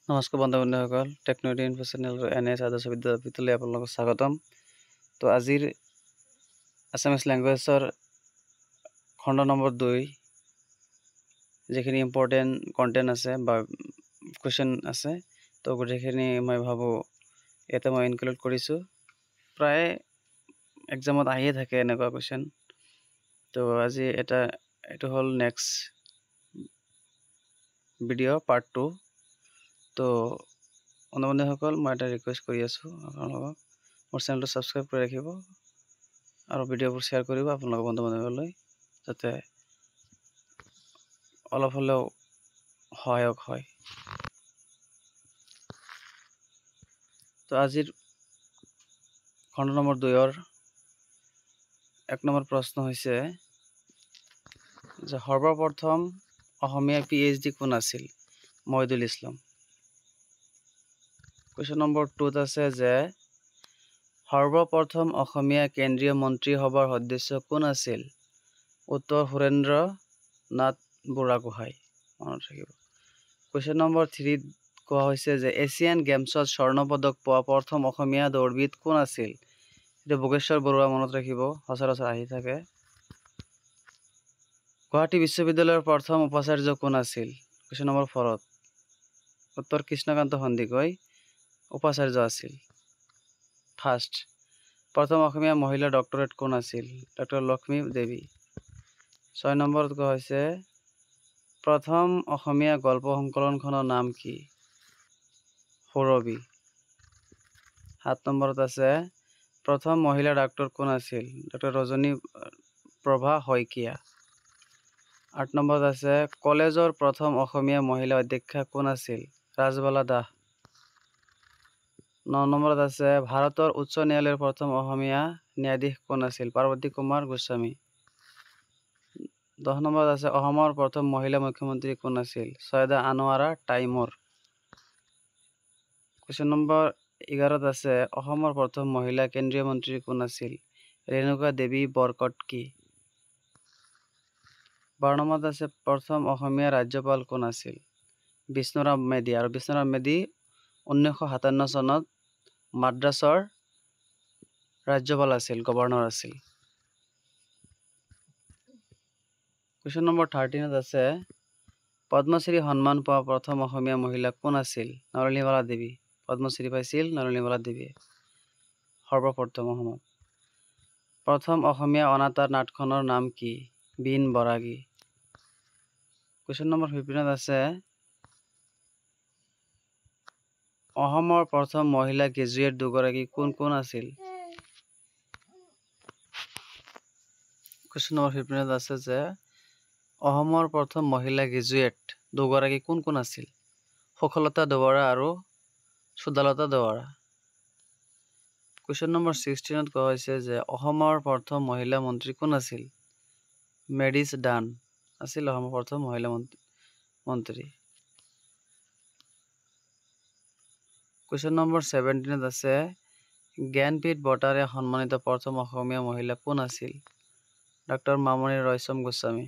নমস্কাৰ বন্ধু-বান্ধৱীসকল, technology info চেনেলৰ NS আদৰ্শ বিদ্যালয়লৈ আপোনালোকক স্বাগতম। তো আজিৰ আছামিজ লেংগুৱেজৰ খণ্ড নম্বৰ 2 যিখিনি ইম্পৰ্টেণ্ট কণ্টেণ্ট আছে বা কুৱেশ্যন আছে, তো গোটেইখিনি মই ভাবোঁ ইয়াতে মই ইনক্লুড কৰিছোঁ। প্ৰায় এক্সামত আহিয়ে থাকে এনেকুৱা কুৱেশ্যন। তো আজি এইটো হ'ল নেক্সট ভিডিঅ' পাৰ্ট 2। তো বন্ধু-বান্ধৱীসকল, মই এটা ৰিকুৱেষ্ট কৰি আছোঁ আপোনালোকক, মোৰ চেনেলটো ছাবস্ক্ৰাইব কৰি ৰাখিব আৰু ভিডিঅ'বোৰ শ্বেয়াৰ কৰিব আপোনালোকৰ বন্ধু-বান্ধৱীলৈ, যাতে অলপ হ'লেও সহায়ক হয়। তো আজিৰ খণ্ড নম্বৰ 2-ৰ 1 নম্বৰ প্ৰশ্ন হৈছে যে সৰ্বপ্ৰথম অসমীয়া PhD কোন আছিল? মহিদুল ইছলাম। কুৱেশ্যন নম্বৰ 2 আছে যে সৰ্বপ্ৰথম অসমীয়া কেন্দ্ৰীয় মন্ত্ৰীসভাৰ সদস্য কোন আছিল? উত্তৰ সুৰেন্দ্ৰ নাথ বুঢ়াগোহাঁই। মনত ৰাখিব। কুৱেশ্যন নম্বৰ 3 কোৱা হৈছে যে এছিয়ান গেমছত স্বৰ্ণ পদক পোৱা প্ৰথম অসমীয়া দৌৰবিদ কোন আছিল? এইটো ভোগেশ্বৰ বৰুৱা। মনত ৰাখিব, সচৰাচৰ আহি থাকে। গুৱাহাটী বিশ্ববিদ্যালয়ৰ প্ৰথম উপাচাৰ্য কোন আছিল? কুৱেশ্যন নম্বৰ 4 উত্তৰ কৃষ্ণকান্ত সন্দিকৈ উপাচাৰ্য আছিল। ফাৰ্ষ্ট প্ৰথম অসমীয়া মহিলা ডক্টৰেট কোন আছিল? ডক্টৰ লক্ষ্মী দেৱী। 6 নম্বৰত কোৱা হৈছে প্ৰথম অসমীয়া গল্প সংকলনখনৰ নাম কি? সুৰভি। 7 নম্বৰত আছে প্ৰথম মহিলা ডাক্তৰ কোন আছিল? ডক্টৰ ৰজনী প্ৰভা শইকীয়া। 8 নম্বৰত আছে কলেজৰ প্ৰথম অসমীয়া মহিলা অধ্যক্ষা কোন আছিল? ৰাজবালা দাস। 9 নম্বৰত আছে ভাৰতৰ উচ্চ ন্যায়ালয়ৰ প্ৰথম অসমীয়া ন্যায়াধীশ কোন আছিল? পাৰ্বতী কুমাৰ গোস্বামী। 10 নম্বৰত আছে অসমৰ প্ৰথম মহিলা মুখ্যমন্ত্ৰী কোন আছিল? ছৈয়দা আনোৱাৰা টাইমুৰ। কুৱেশ্যন নম্বৰ 11ত আছে অসমৰ প্ৰথম মহিলা কেন্দ্ৰীয় মন্ত্ৰী কোন আছিল? ৰেণুকা দেৱী বৰকটকী। 12 নম্বৰত আছে প্ৰথম অসমীয়া ৰাজ্যপাল কোন আছিল? বিষ্ণুৰাম মেধি। আৰু বিষ্ণুৰাম মেধি 1957 চনত মাদ্ৰাছৰ ৰাজ্যপাল আছিল, গভৰ্ণৰ আছিল। কুৱেশ্যন নম্বৰ 13ত আছে পদ্মশ্ৰী সন্মান পোৱা প্ৰথম অসমীয়া মহিলা কোন আছিল? নৰলিনীবালা দেৱী। পদ্মশ্ৰী পাইছিল নৰলিনীবালা দেৱীয়ে সৰ্বপ্ৰথম অসমত। প্ৰথম অসমীয়া অনাতাঁৰ নাটখনৰ নাম কি? বিন বৰাগী। কুৱেশ্যন নম্বৰ 15ত আছে অসমৰ প্ৰথম মহিলা গ্ৰেজুৱেট দুগৰাকী কোন কোন আছিল? কুৱেশ্যন নম্বৰ 15ত আছে যে অসমৰ প্ৰথম মহিলা গ্ৰেজুৱেট দুগৰাকী কোন কোন আছিল? সুখলতা দুৱৰা আৰু সুদালতা দুৱৰা। কুৱেশ্যন নম্বৰ 16ত কোৱা হৈছে যে অসমৰ প্ৰথম মহিলা মন্ত্ৰী কোন আছিল? মেৰিছ ডান আছিল অসমৰ প্ৰথম মহিলা মন্ত্ৰী। কুৱেশ্যন নম্বৰ 17ত আছে জ্ঞানপীঠ বঁটাৰে সন্মানিত প্ৰথম অসমীয়া মহিলা কোন আছিল? Doctor Mamoni Raisom Goswami.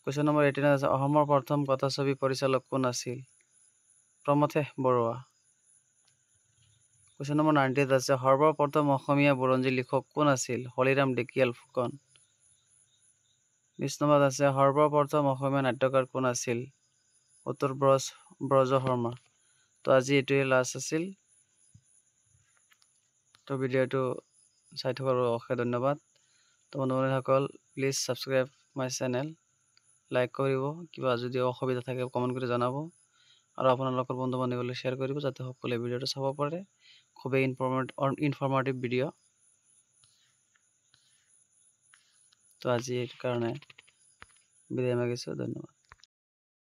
Question number 18ত আছে অসমৰ প্ৰথম কথাছবি পৰিচালক কোন আছিল? প্ৰমথেশ বৰুৱা। কুৱেশ্যন নম্বৰ 19ত আছে সৰ্বপ্ৰথম অসমীয়া বুৰঞ্জী লিখক কোন আছিল? হলিৰাম ঢেকিয়াল ফুকন। 20 নম্বৰত আছে সৰ্বপ্ৰথম অসমীয়া নাট্যকাৰ কোন আছিল? উত্তৰ ব্ৰজ শৰ্মা। তো আজি এইটোৱে লাষ্ট আছিল। তো ভিডিঅ'টো চাই থকাৰ বাবে অশেষ ধন্যবাদ। তো বন্ধু-বান্ধৱীসকল, please subscribe my channel, like কৰিব, কিবা যদি অসুবিধা থাকে কমেণ্ট কৰি জনাব আৰু আপোনালোকৰ বন্ধু-বান্ধৱীলৈ শ্বেয়াৰ কৰিব যাতে সকলোৱে ভিডিঅ'টো চাব পাৰে। খুবেই ইনফৰ্মেটিভ ভিডিঅ'। তো আজি এই কাৰণে বিদায় মাগিছোঁ। ধন্যবাদ।